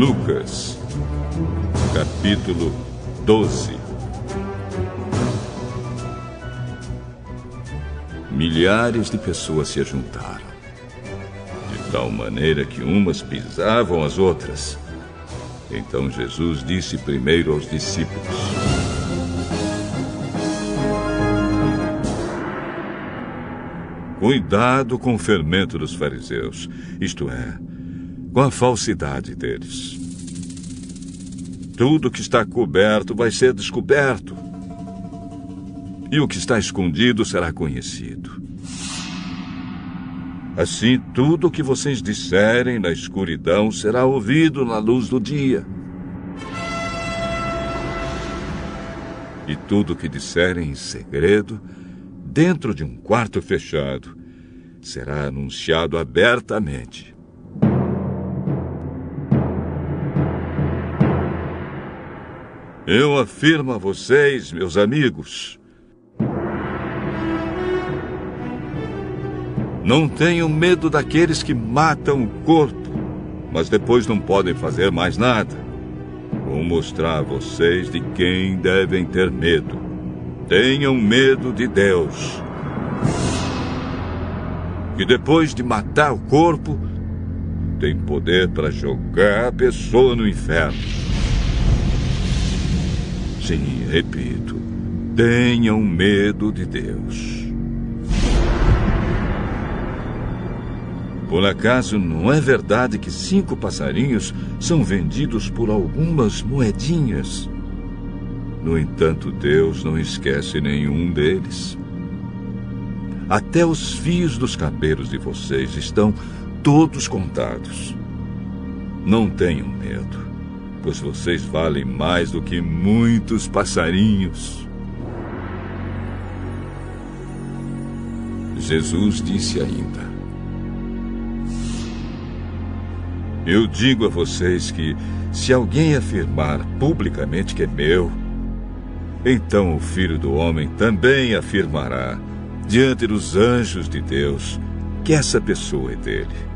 Lucas, capítulo 12. Milhares de pessoas se juntaram, de tal maneira que umas pisavam as outras. Então Jesus disse primeiro aos discípulos: cuidado com o fermento dos fariseus, isto é, com a falsidade deles. Tudo que está coberto vai ser descoberto, e o que está escondido será conhecido. Assim, tudo o que vocês disserem na escuridão será ouvido na luz do dia. E tudo o que disserem em segredo, dentro de um quarto fechado, será anunciado abertamente. Eu afirmo a vocês, meus amigos, não tenham medo daqueles que matam o corpo, mas depois não podem fazer mais nada. Vou mostrar a vocês de quem devem ter medo. Tenham medo de Deus, que depois de matar o corpo, tem poder para jogar a pessoa no inferno. Sim, repito, tenham medo de Deus. Por acaso não é verdade que 5 passarinhos são vendidos por algumas moedinhas? No entanto, Deus não esquece nenhum deles. Até os fios dos cabelos de vocês estão todos contados. Não tenham medo, pois vocês valem mais do que muitos passarinhos. Jesus disse ainda: eu digo a vocês que, se alguém afirmar publicamente que é meu, então o Filho do Homem também afirmará diante dos anjos de Deus que essa pessoa é dele.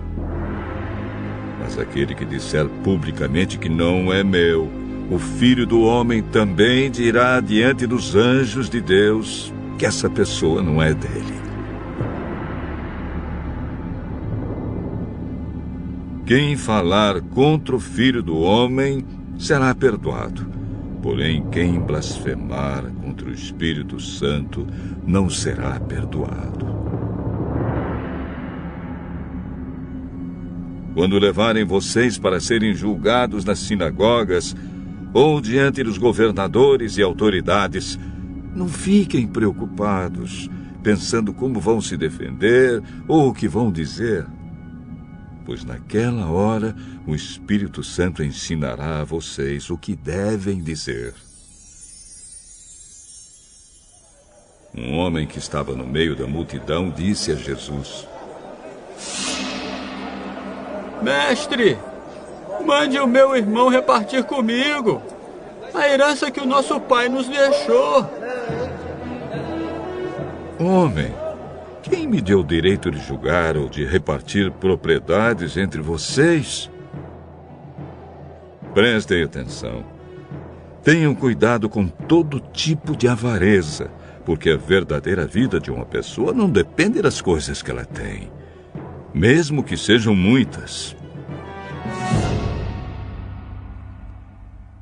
Mas aquele que disser publicamente que não é meu, o Filho do Homem também dirá diante dos anjos de Deus que essa pessoa não é dele. Quem falar contra o Filho do Homem será perdoado. Porém, quem blasfemar contra o Espírito Santo não será perdoado. Quando levarem vocês para serem julgados nas sinagogas ou diante dos governadores e autoridades, não fiquem preocupados, pensando como vão se defender ou o que vão dizer. Pois naquela hora o Espírito Santo ensinará a vocês o que devem dizer. Um homem que estava no meio da multidão disse a Jesus: Mestre, mande o meu irmão repartir comigo a herança que o nosso pai nos deixou. Homem, quem me deu o direito de julgar ou de repartir propriedades entre vocês? Prestem atenção. Tenham cuidado com todo tipo de avareza, porque a verdadeira vida de uma pessoa não depende das coisas que ela tem, mesmo que sejam muitas.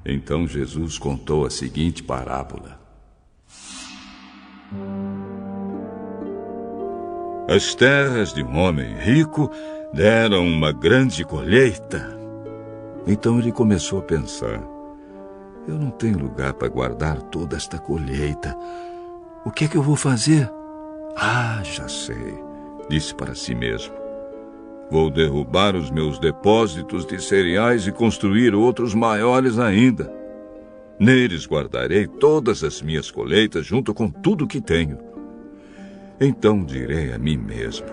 Então Jesus contou a seguinte parábola: as terras de um homem rico deram uma grande colheita. Então ele começou a pensar: eu não tenho lugar para guardar toda esta colheita. O que é que eu vou fazer? Ah, já sei, disse para si mesmo. Vou derrubar os meus depósitos de cereais e construir outros maiores ainda. Neles guardarei todas as minhas colheitas junto com tudo que tenho. Então direi a mim mesmo: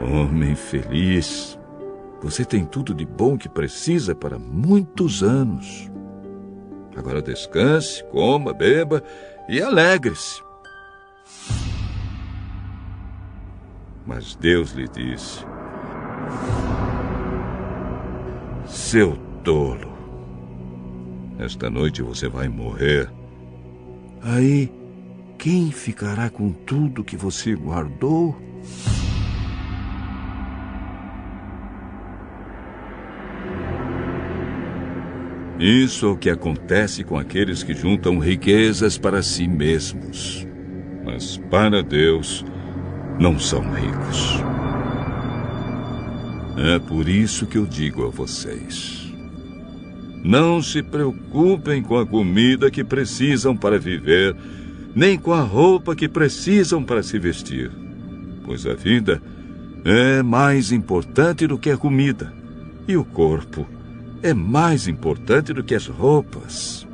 homem feliz, você tem tudo de bom que precisa para muitos anos. Agora descanse, coma, beba e alegre-se. Mas Deus lhe disse: Seu tolo. Esta noite você vai morrer. Aí, quem ficará com tudo que você guardou? Isso é o que acontece com aqueles que juntam riquezas para si mesmos. Mas para Deus, não são ricos. É por isso que eu digo a vocês: não se preocupem com a comida que precisam para viver, nem com a roupa que precisam para se vestir. Pois a vida é mais importante do que a comida, e o corpo é mais importante do que as roupas.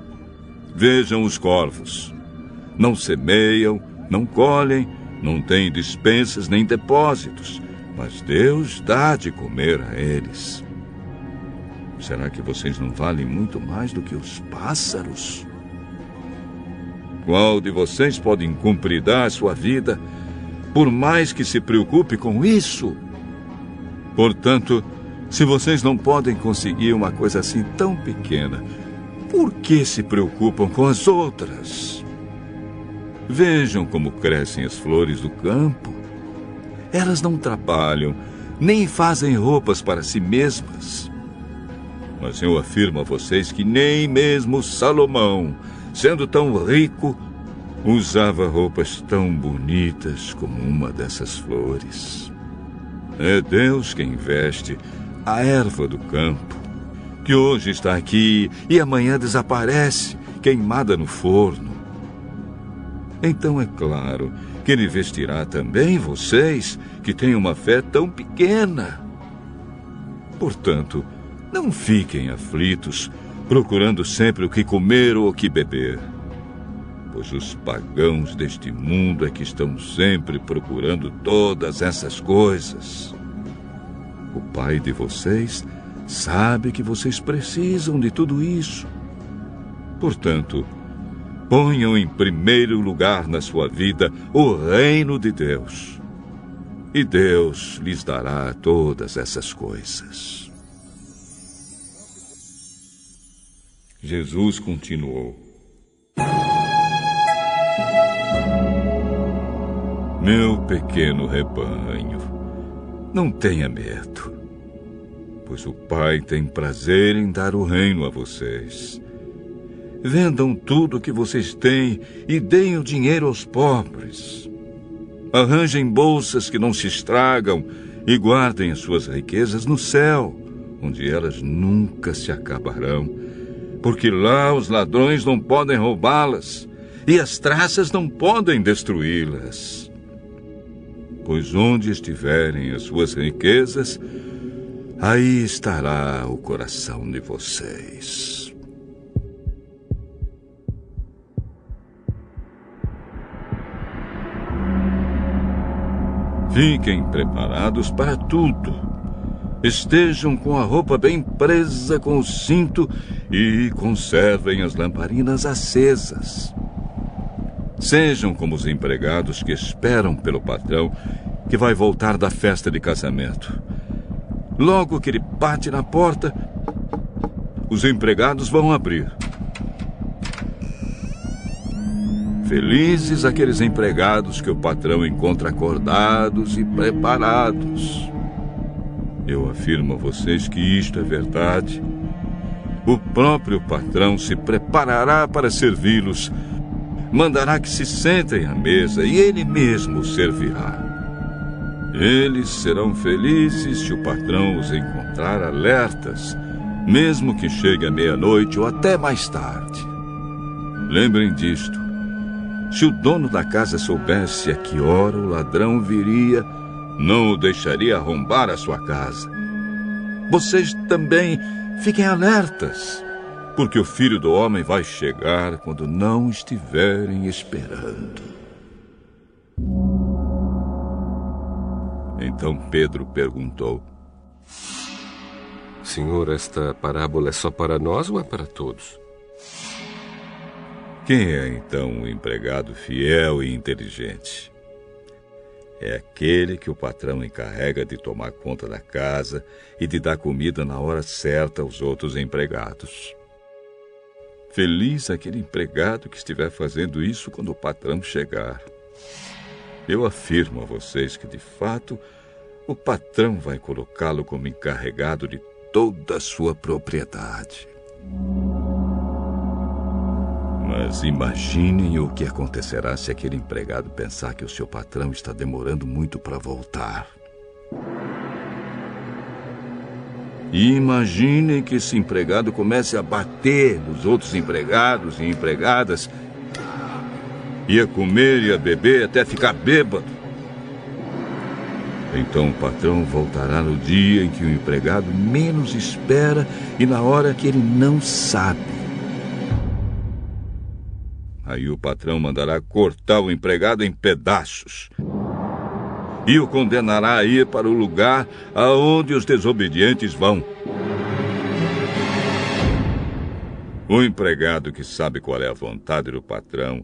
Vejam os corvos. Não semeiam, não colhem, não têm despensas nem depósitos, mas Deus dá de comer a eles. Será que vocês não valem muito mais do que os pássaros? Qual de vocês pode cumpridar a sua vida, por mais que se preocupe com isso? Portanto, se vocês não podem conseguir uma coisa assim tão pequena, por que se preocupam com as outras? Vejam como crescem as flores do campo. Elas não trabalham, nem fazem roupas para si mesmas. Mas eu afirmo a vocês que nem mesmo Salomão, sendo tão rico, usava roupas tão bonitas como uma dessas flores. É Deus quem veste a erva do campo, que hoje está aqui e amanhã desaparece, queimada no forno. Então é claro que Ele vestirá também vocês, que têm uma fé tão pequena. Portanto, não fiquem aflitos, procurando sempre o que comer ou o que beber, pois os pagãos deste mundo é que estão sempre procurando todas essas coisas. O Pai de vocês sabe que vocês precisam de tudo isso. Portanto, ponham em primeiro lugar na sua vida o reino de Deus, e Deus lhes dará todas essas coisas. Jesus continuou: meu pequeno rebanho, não tenha medo, pois o Pai tem prazer em dar o reino a vocês. Vendam tudo o que vocês têm e deem o dinheiro aos pobres. Arranjem bolsas que não se estragam e guardem as suas riquezas no céu, onde elas nunca se acabarão, porque lá os ladrões não podem roubá-las e as traças não podem destruí-las. Pois onde estiverem as suas riquezas, aí estará o coração de vocês. Fiquem preparados para tudo. Estejam com a roupa bem presa com o cinto e conservem as lamparinas acesas. Sejam como os empregados que esperam pelo patrão que vai voltar da festa de casamento. Logo que ele bate na porta, os empregados vão abrir. Felizes aqueles empregados que o patrão encontra acordados e preparados. Eu afirmo a vocês que isto é verdade. O próprio patrão se preparará para servi-los, mandará que se sentem à mesa e ele mesmo os servirá. Eles serão felizes se o patrão os encontrar alertas, mesmo que chegue à meia-noite ou até mais tarde. Lembrem disto. Se o dono da casa soubesse a que hora o ladrão viria, não o deixaria arrombar a sua casa. Vocês também fiquem alertas, porque o Filho do Homem vai chegar quando não estiverem esperando. Então Pedro perguntou: Senhor, esta parábola é só para nós ou é para todos? Quem é então o empregado fiel e inteligente? é aquele que o patrão encarrega de tomar conta da casa e de dar comida na hora certa aos outros empregados. Feliz aquele empregado que estiver fazendo isso quando o patrão chegar. Eu afirmo a vocês que, de fato, o patrão vai colocá-lo como encarregado de toda a sua propriedade. Mas imaginem o que acontecerá se aquele empregado pensar que o seu patrão está demorando muito para voltar. E imaginem que esse empregado comece a bater nos outros empregados e empregadas, e a comer e a beber até ficar bêbado. Então o patrão voltará no dia em que o empregado menos espera e na hora que ele não sabe. Aí o patrão mandará cortar o empregado em pedaços e o condenará a ir para o lugar aonde os desobedientes vão. O empregado que sabe qual é a vontade do patrão,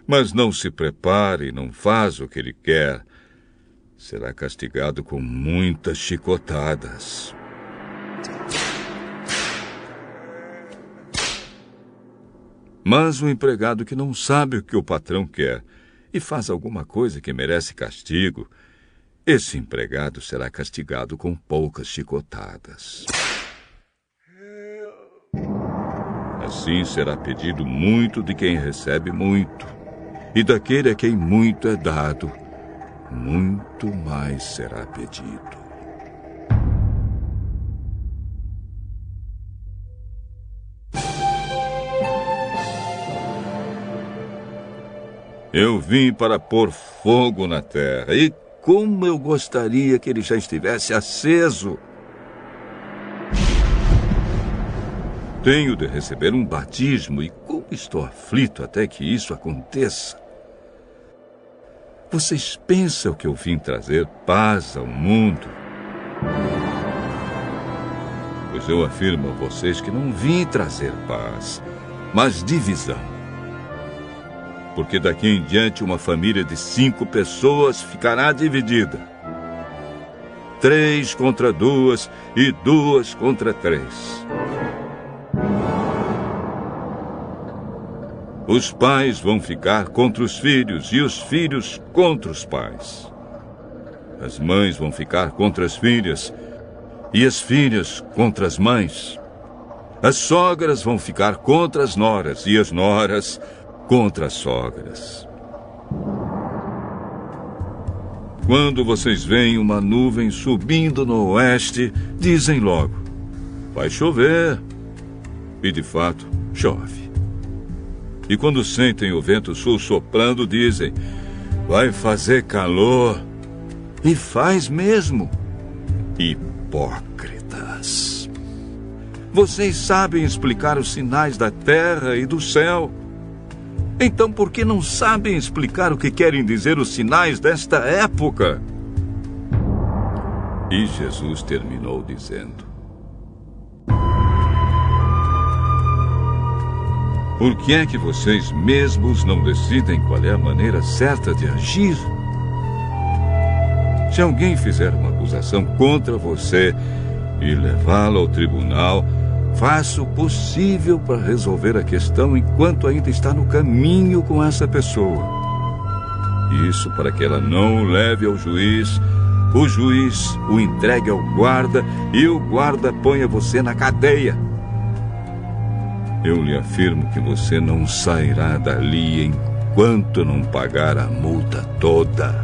mas não se prepara e não faz o que ele quer, será castigado com muitas chicotadas. Mas o empregado que não sabe o que o patrão quer e faz alguma coisa que merece castigo, esse empregado será castigado com poucas chicotadas. Assim será pedido muito de quem recebe muito, e daquele a quem muito é dado, muito mais será pedido. Eu vim para pôr fogo na terra, e como eu gostaria que ele já estivesse aceso. Tenho de receber um batismo, e como estou aflito até que isso aconteça. Vocês pensam que eu vim trazer paz ao mundo? Pois eu afirmo a vocês que não vim trazer paz, mas divisão. Porque daqui em diante uma família de 5 pessoas ficará dividida. 3 contra 2 e 2 contra 3. Os pais vão ficar contra os filhos e os filhos contra os pais. As mães vão ficar contra as filhas e as filhas contra as mães. As sogras vão ficar contra as noras e as noras contra as sogras. Quando vocês veem uma nuvem subindo no oeste, dizem logo: vai chover. E de fato, chove. E quando sentem o vento sul soprando, dizem: vai fazer calor. E faz mesmo. Hipócritas. Vocês sabem explicar os sinais da terra e do céu. Então, por que não sabem explicar o que querem dizer os sinais desta época? E Jesus terminou dizendo: por que é que vocês mesmos não decidem qual é a maneira certa de agir? Se alguém fizer uma acusação contra você e levá-la ao tribunal, faça o possível para resolver a questão enquanto ainda está no caminho com essa pessoa. Isso para que ela não o leve ao juiz, o juiz o entregue ao guarda e o guarda ponha você na cadeia. Eu lhe afirmo que você não sairá dali enquanto não pagar a multa toda.